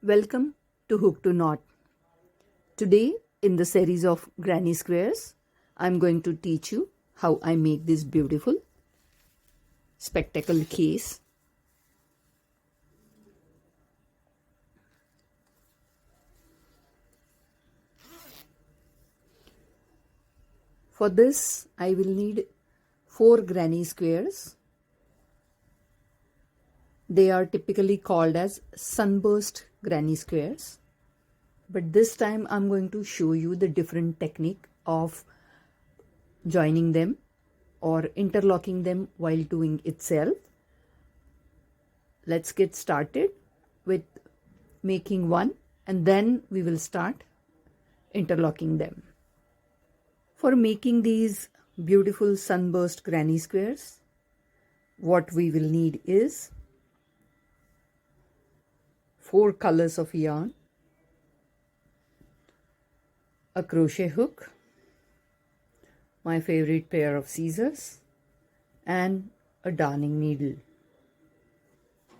Welcome to Hook to Knot. Today in the series of granny squares, I'm going to teach you how I make this beautiful spectacle case. For this, I will need 4 granny squares. They are typically called as sunburst granny squares. But this time I'm going to show you the different technique of joining them or interlocking them while doing itself. Let's get started with making one and then we will start interlocking them. For making these beautiful sunburst granny squares, what we will need is 4 colors of yarn, a crochet hook, my favorite pair of scissors, and a darning needle.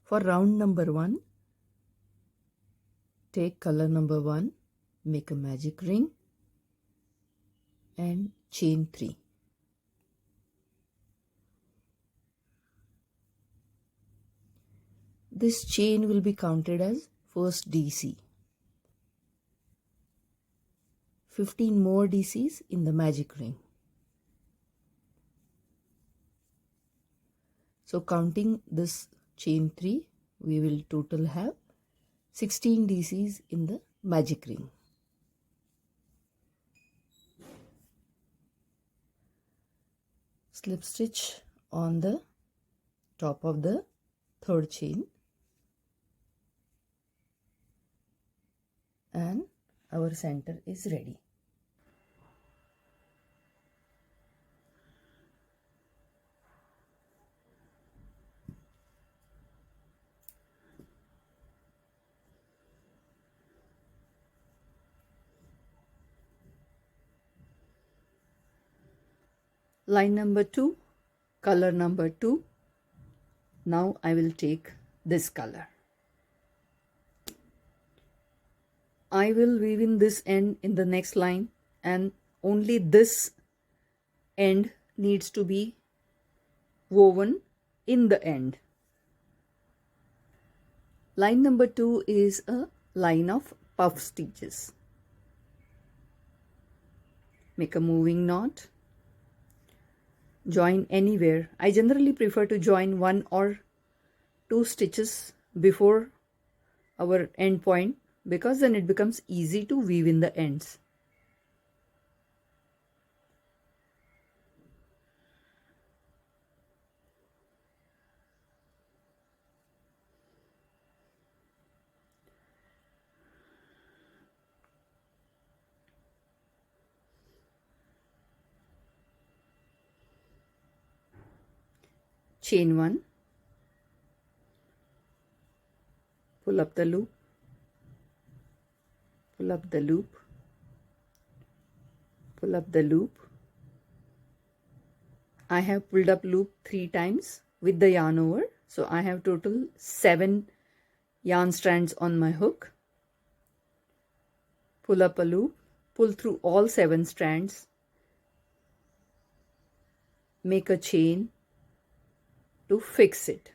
For round number 1, take color number 1, make a magic ring and chain 3. This chain will be counted as first DC. 15 more DCs in the magic ring. So counting this chain 3, we will total have 16 DCs in the magic ring. Slip stitch on the top of the third chain and our center is ready. Line number 2, color number 2. Now I will take this color. I will weave in this end in the next line and only this end needs to be woven in the end. Line number 2 is a line of puff stitches. Make a moving knot. Join anywhere. I generally prefer to join 1 or 2 stitches before our end point because then it becomes easy to weave in the ends. Chain 1, pull up the loop, pull up the loop, pull up the loop. I have pulled up loop 3 times with the yarn over, so I have total 7 yarn strands on my hook. Pull up a loop, pull through all 7 strands, make a chain to fix it.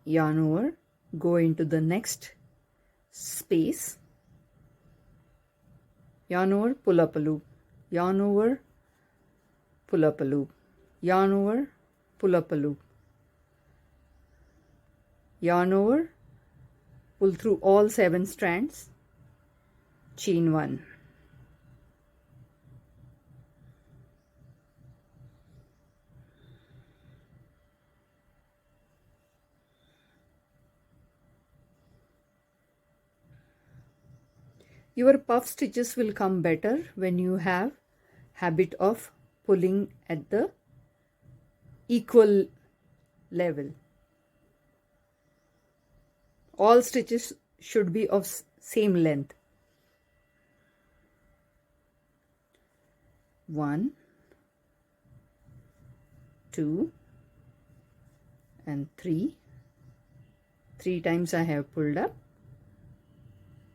Yarn over, go into the next space, yarn over, pull up a loop, yarn over, pull up a loop, yarn over, pull up a loop, yarn over, pull through all 7 strands, chain 1. Your puff stitches will come better when you have habit of pulling at the equal level. All stitches should be of same length. 1, 2 and 3 3 times I have pulled up,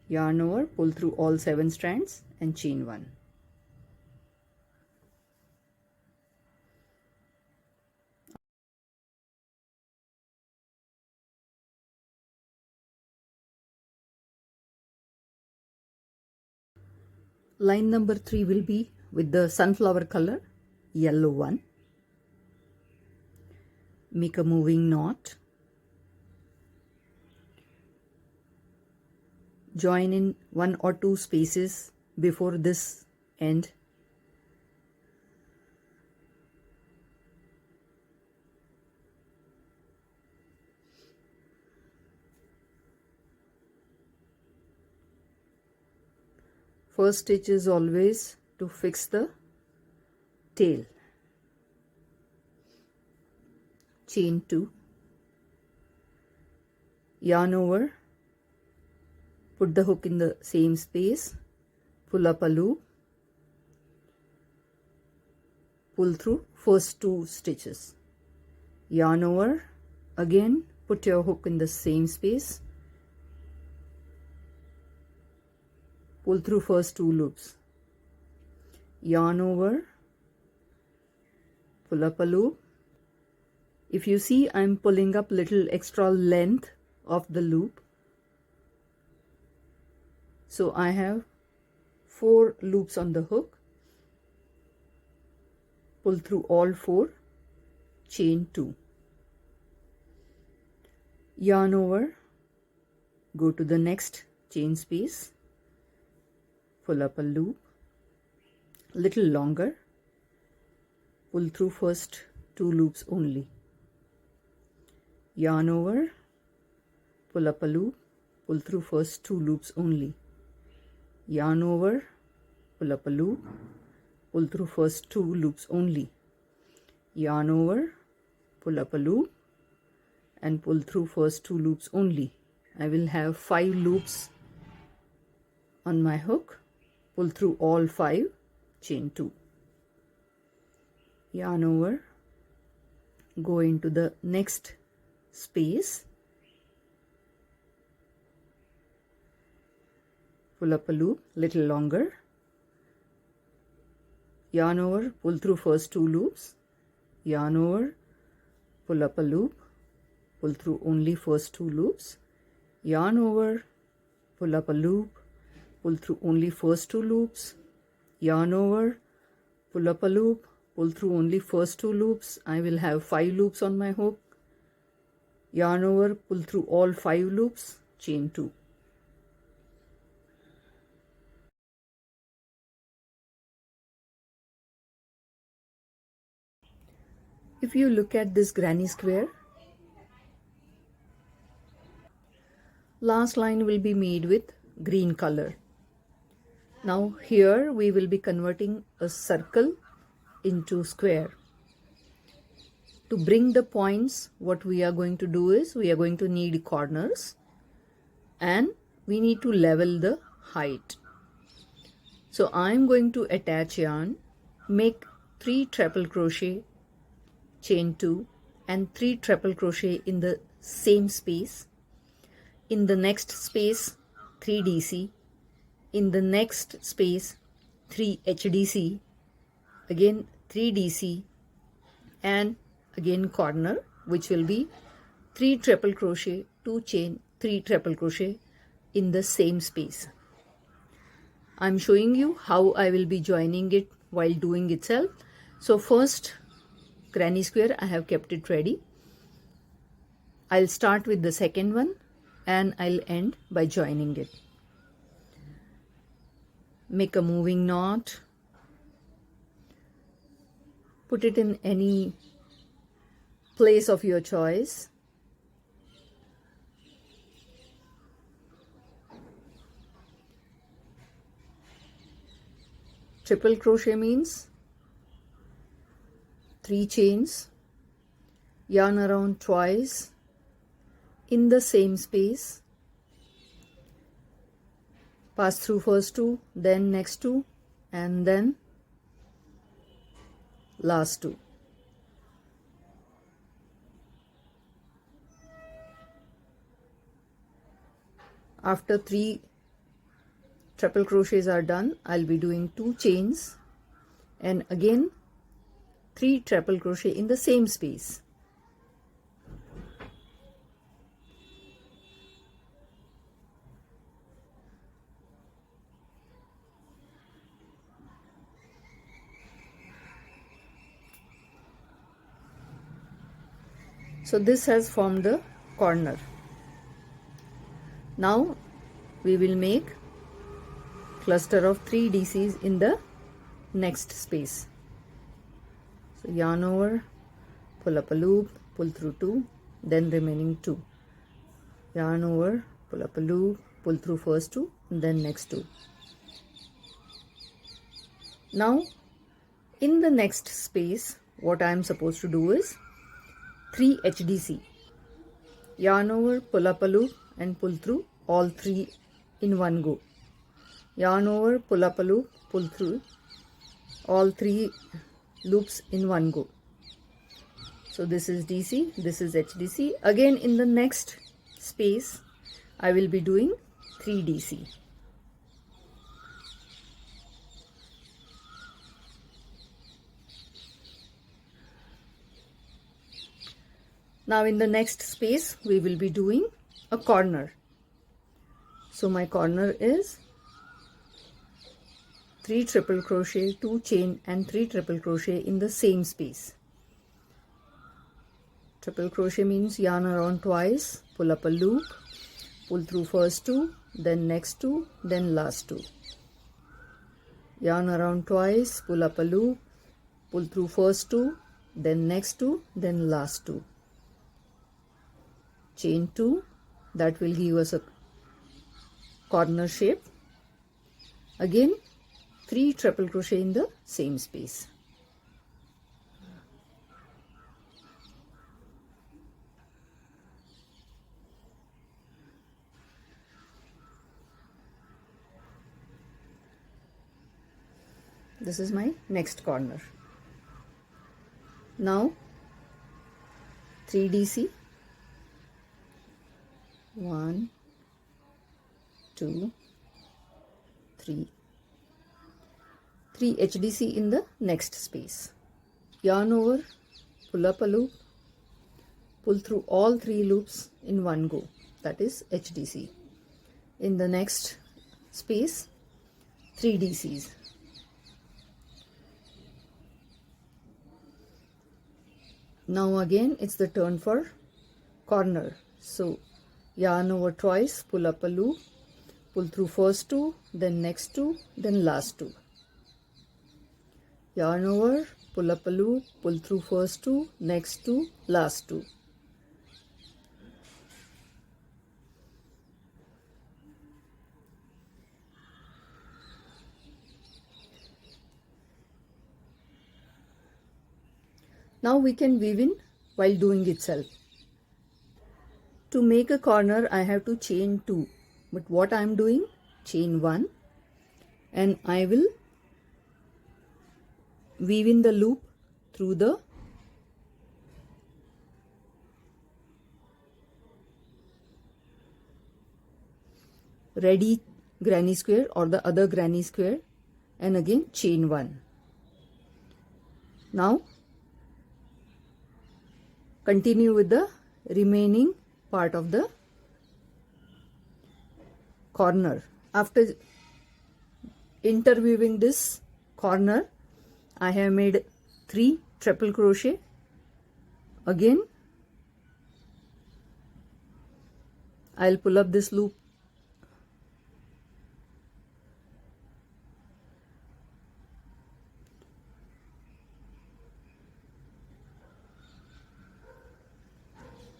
yarn over, pull through all 7 strands and chain 1. Line number 3 will be with the sunflower color, yellow one. Make a moving knot. Join in 1 or 2 spaces before this end. First stitch is always to fix the tail. Chain 2, yarn over, put the hook in the same space, pull up a loop, pull through first 2 stitches, yarn over, again put your hook in the same space, pull through first 2 loops, yarn over, pull up a loop. If you see, I'm pulling up little extra length of the loop. So I have 4 loops on the hook. Pull through all 4, chain 2. Yarn over, go to the next chain space, pull up a loop, little longer, pull through first 2 loops only. Yarn over, pull up a loop, pull through first 2 loops only. Yarn over, pull up a loop, pull through first 2 loops only. Yarn over, pull up a loop and pull through first 2 loops only. I will have 5 loops on my hook. Pull through all 5, chain 2. Yarn over, go into the next space, pull up a loop, little longer, yarn over, pull through first 2 loops, yarn over, pull up a loop, pull through only first 2 loops, yarn over, pull up a loop, pull through only first 2 loops, yarn over, pull up a loop, pull through only first 2 loops. I will have 5 loops on my hook. Yarn over, pull through all 5 loops, chain 2. If you look at this granny square, last line will be made with green color. Now here we will be converting a circle into square. To bring the points, what we are going to do is we are going to need corners and we need to level the height. So I'm going to attach yarn, make 3 treble crochet, chain 2 and 3 treble crochet in the same space. In the next space 3 DC, in the next space 3 HDC, again 3 DC and again corner, which will be 3 treble crochet, 2 chain, 3 treble crochet in the same space. I'm showing you how I will be joining it while doing itself. So first granny square I have kept it ready. I'll start with the second one and I'll end by joining it. Make a moving knot, put it in any place of your choice. Triple crochet means 3 chains, yarn around twice in the same space, pass through first 2, then next 2 and then last 2. After 3 triple crochets are done, I'll be doing 2 chains and again 3 triple crochet in the same space. So this has formed the corner. Now we will make cluster of 3 DCs in the next space. So yarn over, pull up a loop, pull through 2, then remaining 2. Yarn over, pull up a loop, pull through first 2, and then next 2. Now in the next space, what I am supposed to do is 3 HDC. Yarn over, pull up a loop and pull through all 3 in one go. Yarn over, pull up a loop, pull through all 3 loops in one go. So this is DC, this is HDC. Again in the next space I will be doing 3 DC. Now in the next space we will be doing a corner. So my corner is 3 triple crochet, 2 chain and 3 triple crochet in the same space. Triple crochet means yarn around twice, pull up a loop, pull through first 2, then next 2, then last 2. Yarn around twice, pull up a loop, pull through first 2, then next 2, then last 2. Chain 2, that will give us a corner shape. Again 3 triple crochet in the same space. This is my next corner. Now 3 DC, 1, 2, 3. 3 HDC in the next space. Yarn over, pull up a loop, pull through all 3 loops in one go, that is HDC. In the next space 3 DCs. Now again it's the turn for corner. So yarn over twice, pull up a loop, pull through first 2, then next 2, then last 2. Yarn over, pull up a loop, pull through first 2, next 2, last 2. Now we can weave in while doing itself. To make a corner I have to chain 2, but what I am doing, chain 1 and I will weave in the loop through the ready granny square or the other granny square and again chain 1. Now continue with the remaining part of the corner. After interweaving this corner, I have made 3 triple crochet. Again I'll pull up this loop,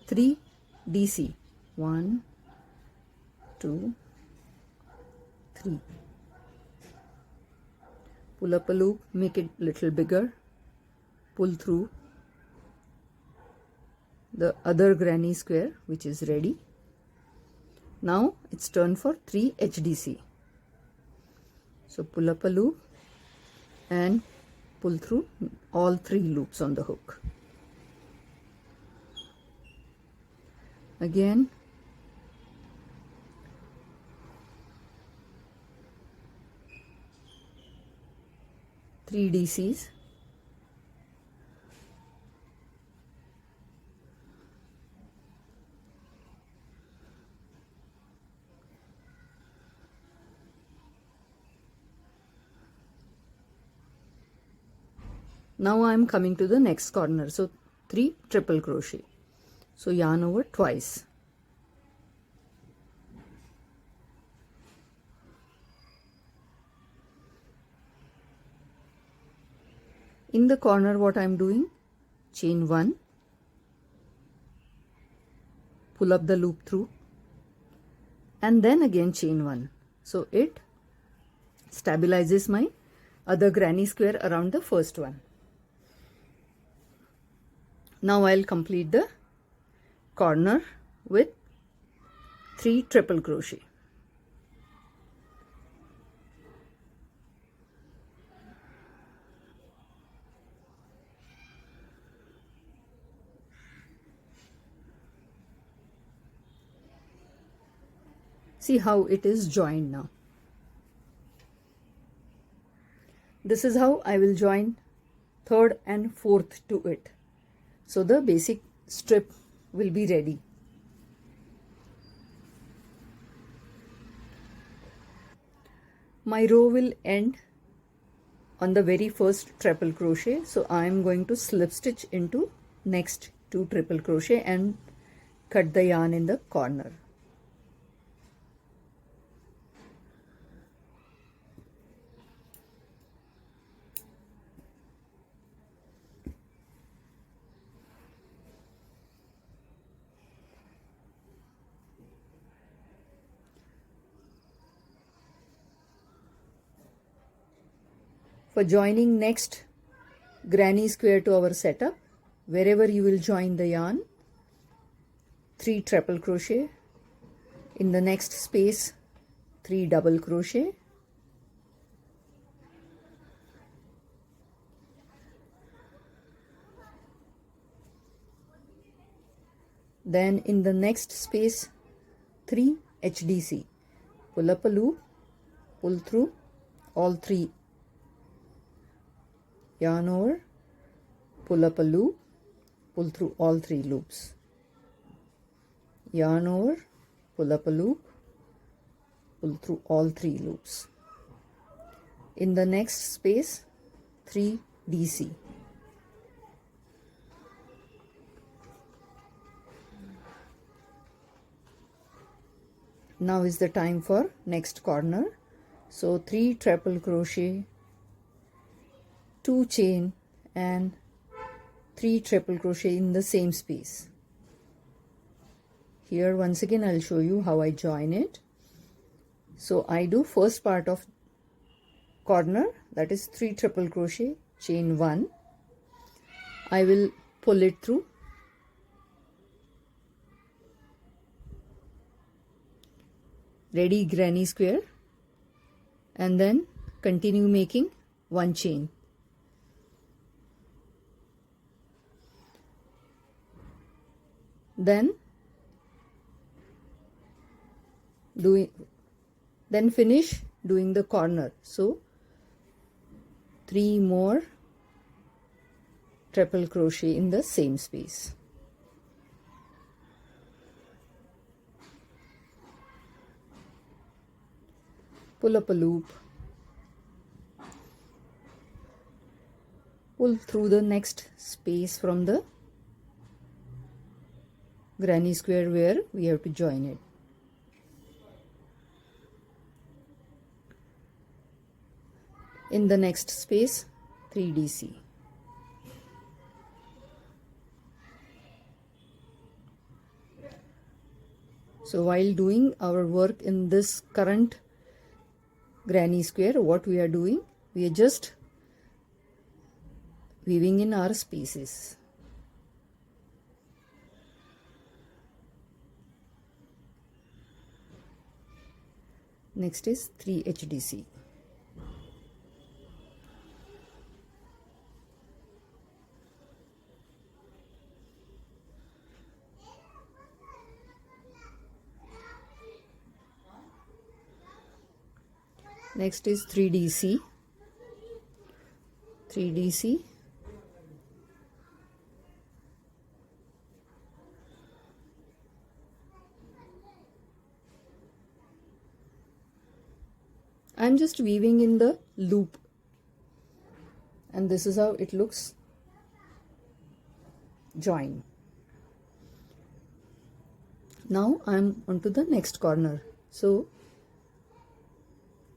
three DC, 1, 2, 3. Pull up a loop, make it little bigger, pull through the other granny square which is ready. Now it's turn for 3 HDC. So pull up a loop and pull through all 3 loops on the hook. Again 3 DCs. Now I am coming to the next corner, so 3 triple crochet. So yarn over twice. In the corner, what I am doing, chain 1, pull up the loop through, and then again chain 1. So it stabilizes my other granny square around the first one. Now I'll complete the corner with 3 triple crochet. See how it is joined now. This is how I will join third and fourth to it. So the basic strip will be ready. My row will end on the very first triple crochet, so I am going to slip stitch into next 2 triple crochet and cut the yarn in the corner. For joining next granny square to our setup, wherever you will join the yarn, 3 triple crochet, in the next space 3 double crochet, then in the next space 3 HDC, pull up a loop, pull through all 3, yarn over, pull up a loop, pull through all 3 loops, yarn over, pull up a loop, pull through all 3 loops. In the next space 3 DC. Now is the time for next corner. So 3 triple crochet, 2 chain and 3 triple crochet in the same space. Here once again I'll show you how I join it. So I do first part of corner, that is 3 triple crochet, chain 1. I will pull it through, ready granny square, and then continue making 1 chain. Then finish doing the corner. So 3 more triple crochet in the same space. Pull up a loop, pull through the next space from the granny square where we have to join it. In the next space 3 DC. So while doing our work in this current granny square, what we are doing, we are just weaving in our spaces. Next is 3 HDC. Next is 3 DC. 3DC, I'm just weaving in the loop, and this is how it looks joined. Now I'm onto the next corner, so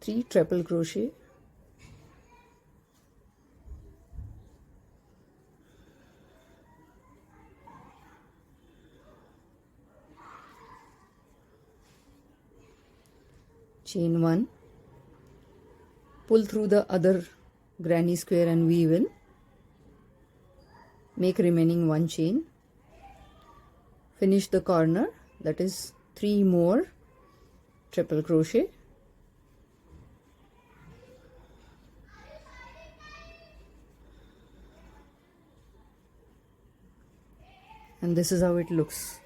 3 triple crochet, chain 1, pull through the other granny square and weave in, make remaining 1 chain, finish the corner, that is 3 more triple crochet, and this is how it looks.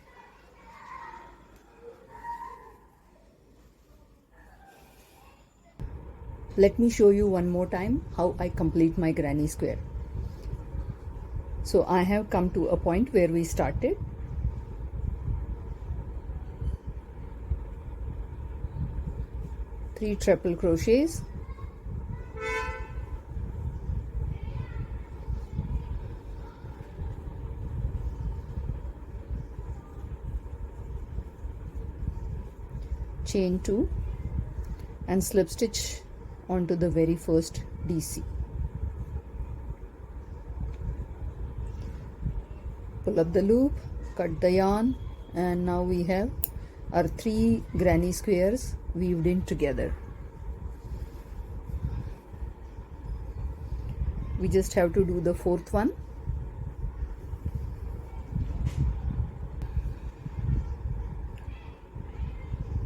Let me show you one more time how I complete my granny square. So I have come to a point where we started. Three triple crochets, chain 2 and slip stitch onto the very first DC. Pull up the loop, cut the yarn, and now we have our 3 granny squares weaved in together. We just have to do the 4th one.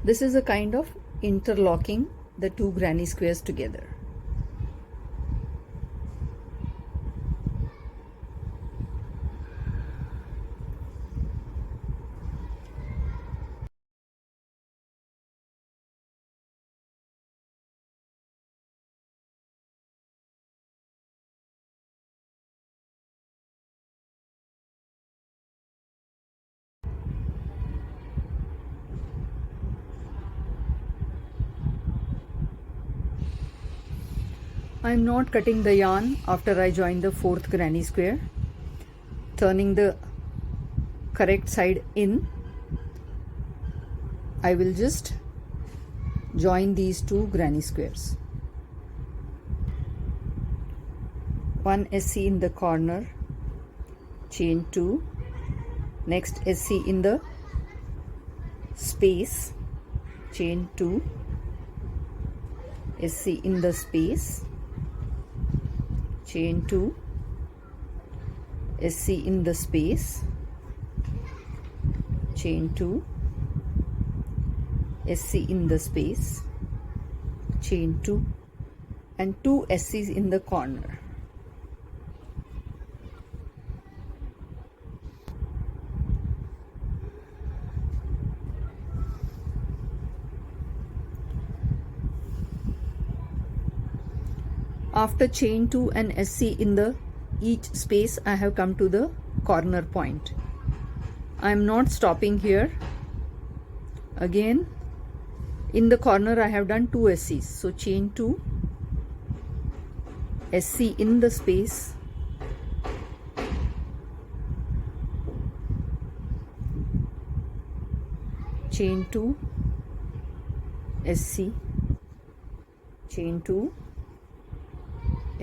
This is a kind of interlocking the 2 granny squares together. I am not cutting the yarn after I join the 4th granny square, turning the correct side in. I will just join these 2 granny squares. 1 SC in the corner, chain 2, next SC in the space, chain 2, SC in the space, chain 2, SC in the space, chain 2, SC in the space, chain 2, and 2 SCs in the corner. After chain 2 and SC in the each space, I have come to the corner point. I am not stopping here. Again, in the corner I have done 2 SCs. So chain 2, SC in the space, chain 2, SC, chain 2,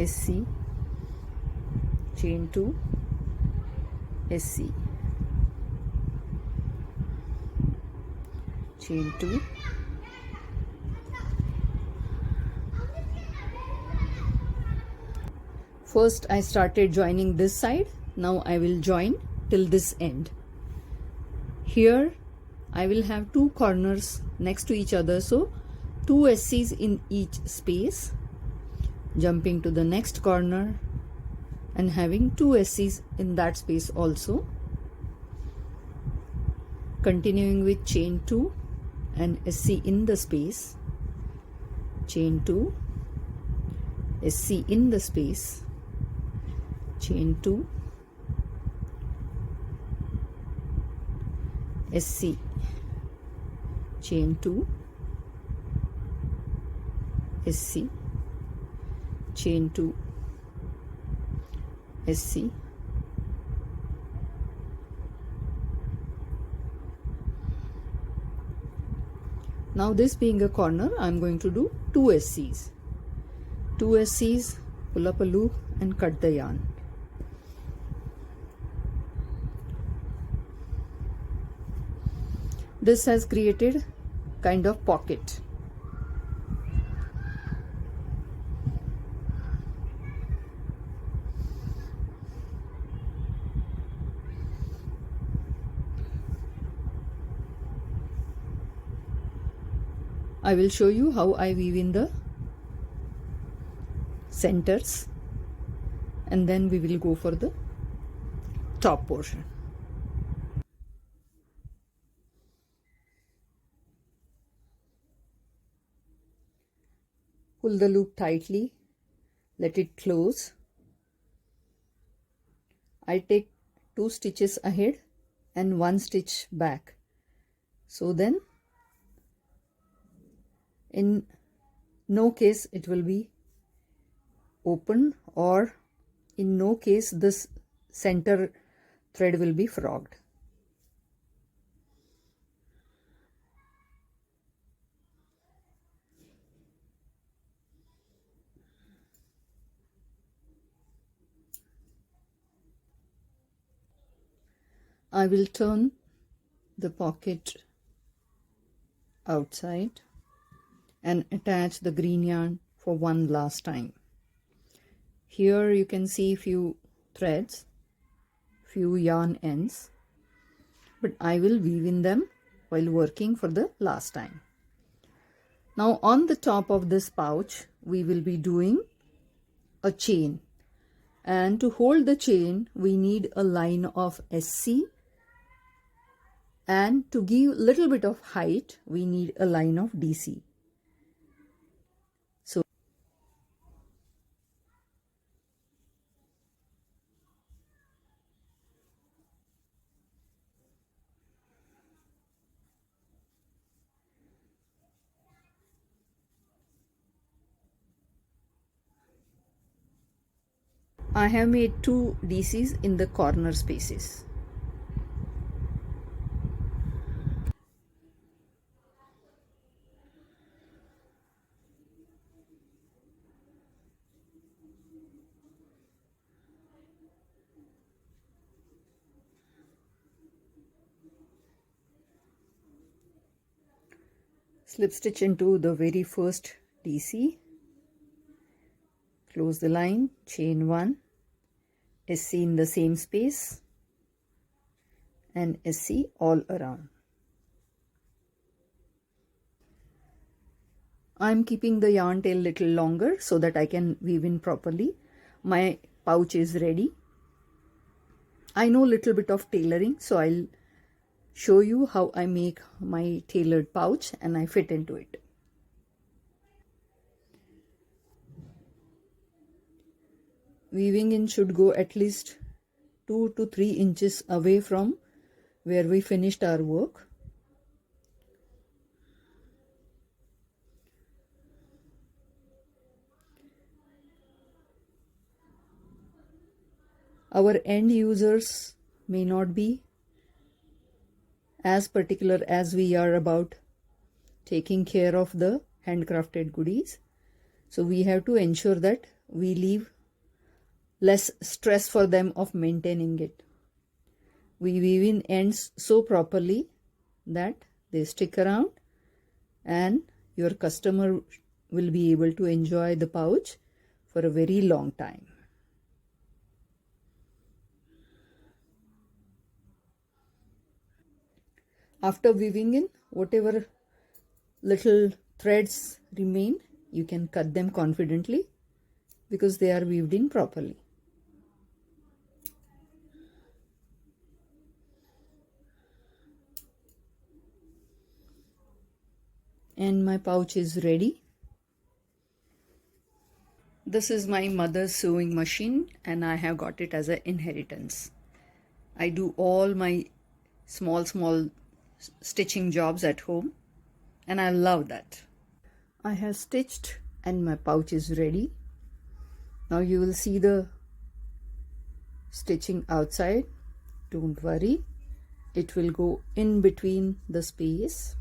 SC, chain 2, SC, chain 2, first I started joining this side, now I will join till this end. Here I will have 2 corners next to each other, so 2 SCs in each space, jumping to the next corner and having 2 SCs in that space also, continuing with chain 2 and SC in the space, chain 2, SC in the space, chain 2, SC, chain 2, SC, chain 2, SC, now this being a corner, I'm going to do 2 SCs. 2 SCs, pull up a loop and cut the yarn. This has created kind of pocket. I will show you how I weave in the centers, and then we will go for the top portion. Pull the loop tightly, let it close. I take 2 stitches ahead and 1 stitch back. So then in no case it will be open, or in no case this center thread will be frogged. I will turn the pocket outside and attach the green yarn for one last time. Here you can see few threads, few yarn ends, but I will weave in them while working for the last time. Now on the top of this pouch we will be doing a chain, and to hold the chain we need a line of SC, and to give little bit of height we need a line of DC. So I have made 2 DCs in the corner spaces. Slip stitch into the very first DC, close the line, chain 1, SC in the same space, and SC all around. I'm keeping the yarn tail little longer so that I can weave in properly. My pouch is ready. I know little bit of tailoring, so I'll show you how I make my tailored pouch and I fit into it. Weaving in should go at least 2 to 3 inches away from where we finished our work. Our end users may not be as particular as we are about taking care of the handcrafted goodies. So we have to ensure that we leave less stress for them of maintaining it. We weave in ends so properly that they stick around and your customer will be able to enjoy the pouch for a very long time. After weaving in, whatever little threads remain, you can cut them confidently because they are weaved in properly. And my pouch is ready. This is my mother's sewing machine and I have got it as an inheritance. I do all my small stitching jobs at home and I love that. I have stitched and my pouch is ready. Now you will see the stitching outside. Don't worry, it will go in between the space.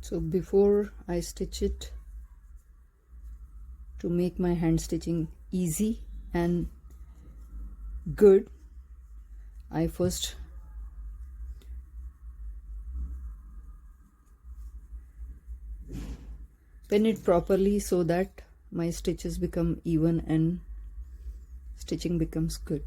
So before I stitch it, to make my hand stitching easy and good, I first pin it properly so that my stitches become even and stitching becomes good.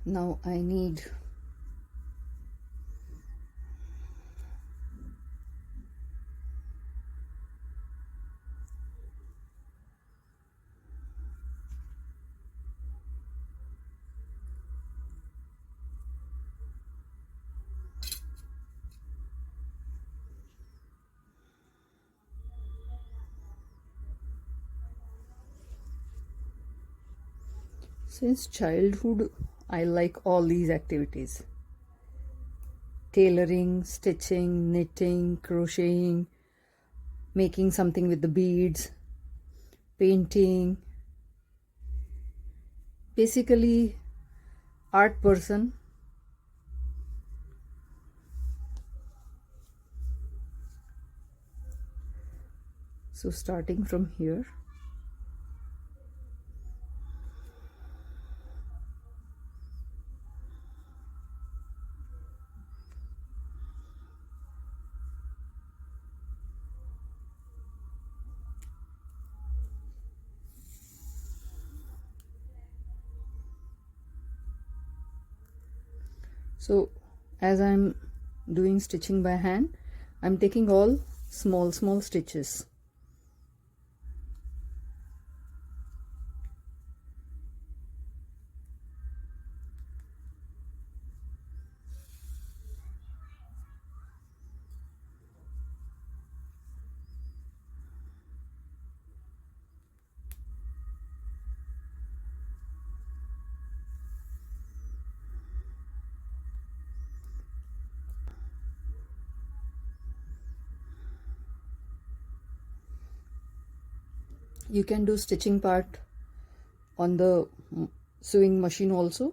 Now I need since childhood I like all these activities: tailoring, stitching, knitting, crocheting, making something with the beads, painting. Basically, art person. So starting from here, so as I'm doing stitching by hand, I'm taking all small stitches. You can do stitching part on the sewing machine also,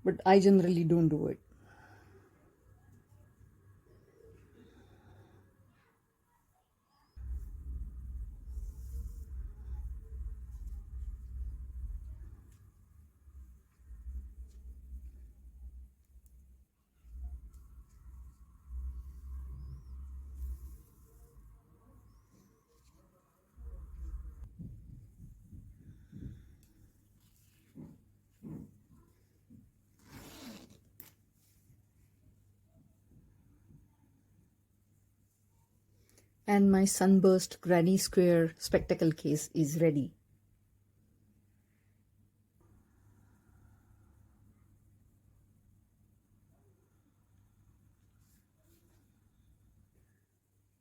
but I generally don't do it. And my Sunburst granny square spectacle case is ready.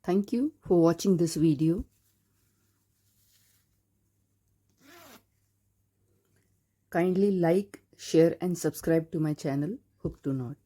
Thank you for watching this video. Kindly like, share and subscribe to my channel Hook to Knot.